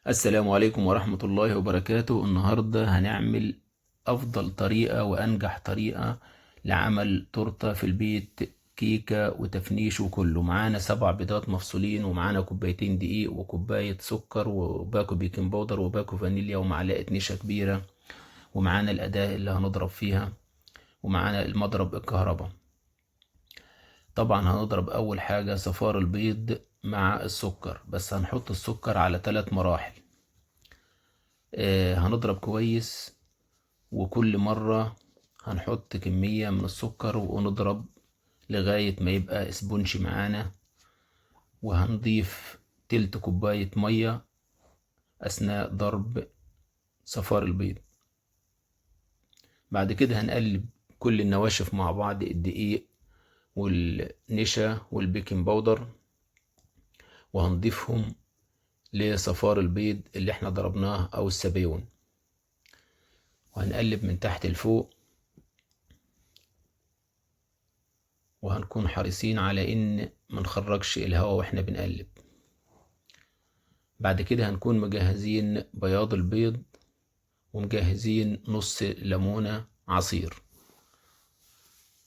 السلام عليكم ورحمة الله وبركاته. النهاردة هنعمل أفضل طريقة وأنجح طريقة لعمل تورتة في البيت، كيكة وتفنيش وكله. معانا 7 بيضات مفصولين، ومعانا كوبايتين دقيق وكوباية سكر وباكو بيكنج باودر وباكو فانيليا ومعلقة نشا كبيرة، ومعانا الأداة اللي هنضرب فيها، ومعانا المضرب الكهرباء. طبعا هنضرب أول حاجة صفار البيض مع السكر، بس هنحط السكر على 3 مراحل. هنضرب كويس، وكل مرة هنحط كمية من السكر ونضرب لغاية ما يبقى سبونش معانا. وهنضيف تلت كوباية مية أثناء ضرب صفار البيض. بعد كده هنقلب كل النواشف مع بعض، الدقيق والنشا والبيكنج باودر، وهنضيفهم لصفار البيض اللي احنا ضربناه أو السبيون، وهنقلب من تحت لفوق. وهنكون حريصين على ان منخرجش الهواء واحنا بنقلب. بعد كده هنكون مجهزين بياض البيض، ومجهزين نص ليمونة عصير.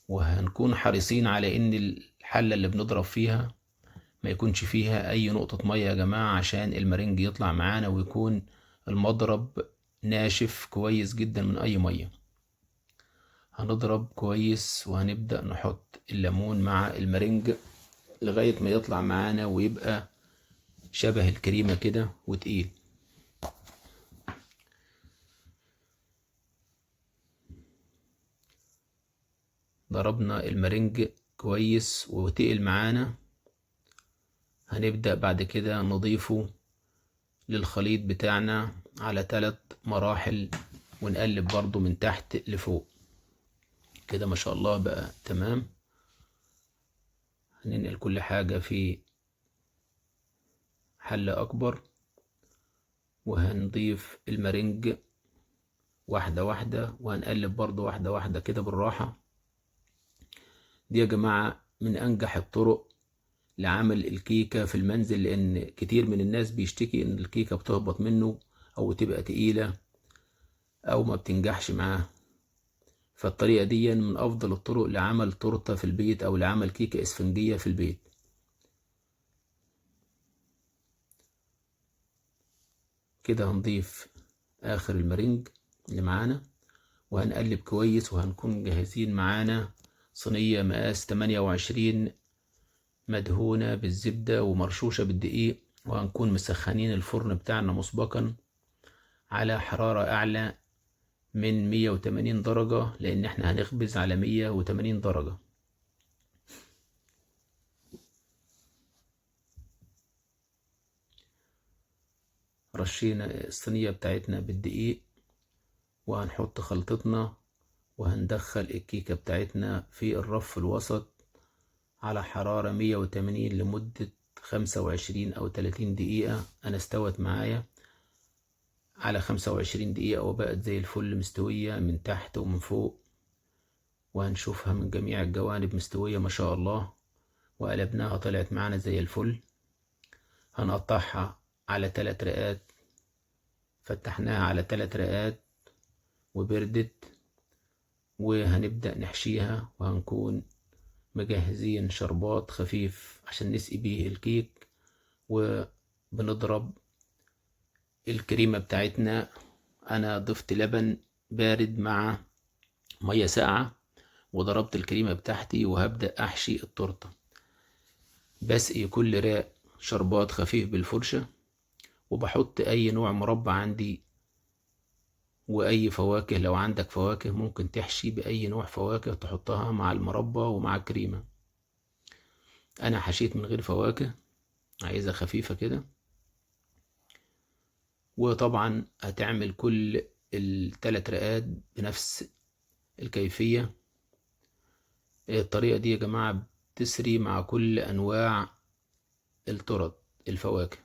وهنكون حريصين على ان الحلة اللي بنضرب فيها ما يكونش فيها اي نقطة مية يا جماعة، عشان المارينج يطلع معانا ويكون المضرب ناشف كويس جدا من اي مية. هنضرب كويس وهنبدأ نحط الليمون مع المارينج لغاية ما يطلع معانا ويبقى شبه الكريمة كده وتقيل. ضربنا المارينج كويس وتقل معانا. هنبدأ بعد كده نضيفه للخليط بتاعنا على 3 مراحل، ونقلب برضو من تحت لفوق كده. ما شاء الله بقى تمام. هننقل كل حاجة في حلة أكبر، وهنضيف المارينج واحدة واحدة، وهنقلب برضو واحدة واحدة كده بالراحة. دي يا جماعة من أنجح الطرق لعمل الكيكة في المنزل، لأن كتير من الناس بيشتكي إن الكيكة بتهبط منه أو تبقى تقيلة أو ما بتنجحش معاه. فالطريقة دي من أفضل الطرق لعمل تورتة في البيت أو لعمل كيكة إسفنجية في البيت. كده هنضيف آخر المارينج اللي معانا، وهنقلب كويس. وهنكون جاهزين معانا صينية مقاس 28 مدهونة بالزبدة ومرشوشة بالدقيق، وهنكون مسخنين الفرن بتاعنا مسبقا على حرارة أعلى من 180 درجة، لأن احنا هنخبز على 180 درجة. رشينا الصينية بتاعتنا بالدقيق، وهنحط خلطتنا، وهندخل الكيكة بتاعتنا في الرف الوسط على حرارة 180 لمدة 25 أو 30 دقيقة. أنا استوت معايا على 25 دقيقة وبقت زي الفل، مستوية من تحت ومن فوق، وهنشوفها من جميع الجوانب مستوية ما شاء الله. وقلبناها طلعت معانا زي الفل. هنقطعها على 3 رقات. فتحناها على 3 رقات وبردت، وهنبدأ نحشيها. وهنكون مجهزين شربات خفيف عشان نسقي بيه الكيك، وبنضرب الكريمة بتاعتنا. أنا ضفت لبن بارد مع مية ساقعة، وضربت الكريمة بتاعتي، وهبدأ أحشي التورتة. بسقي كل راق شربات خفيف بالفرشة، وبحط أي نوع مربى عندي، وأي فواكه. لو عندك فواكه ممكن تحشي بأي نوع فواكه تحطها مع المربى ومع الكريمة. أنا حشيت من غير فواكه، عايزة خفيفة كده. وطبعا هتعمل كل ال3 رقات بنفس الكيفية. الطريقة دي يا جماعة بتسري مع كل أنواع الترط الفواكه.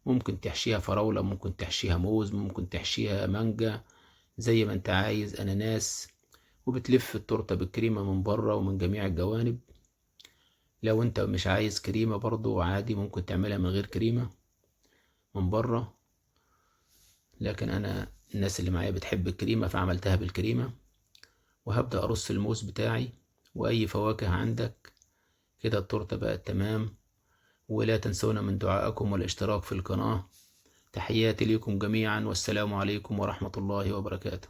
ممكن تحشيها فراولة، ممكن تحشيها موز، ممكن تحشيها مانجا، زي ما انت عايز، أناناس. وبتلف التورتة بالكريمة من بره ومن جميع الجوانب. لو انت مش عايز كريمة برضو عادي، ممكن تعملها من غير كريمة. من بره، لكن انا الناس اللي معايا بتحب الكريمة فعملتها بالكريمة. وهبدأ ارص الموز بتاعي واي فواكه عندك. كده التورتة بقت تمام. ولا تنسونا من دعائكم والاشتراك في القناة. تحياتي لكم جميعا، والسلام عليكم ورحمة الله وبركاته.